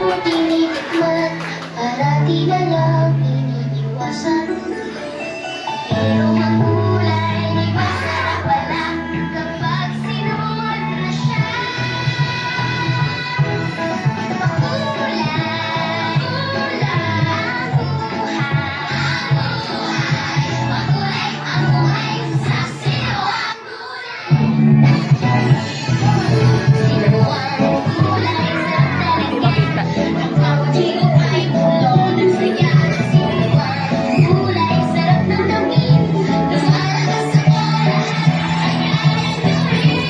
o tinitikman, parati na lang iniiwasan. Pero ang gulay ay masarap pala kapag sinamon na siya. Gulay, ang buhay sa sinuwang gulay. Sinuwang gulay sa talikya, ang bawat higop ay puno ng saya. Sinuwang gulay, sarap ng tamis, lumalakas sa oras, kakain gawin.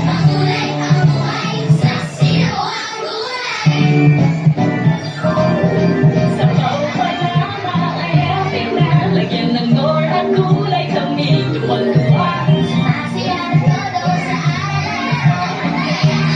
Ang buhay sa sinuwang gulay. Sabaw pa lang ay ating na. Lagyan ng nor at gulay kami luwal-luwa. Masaya na todo sa araw, at kaya ang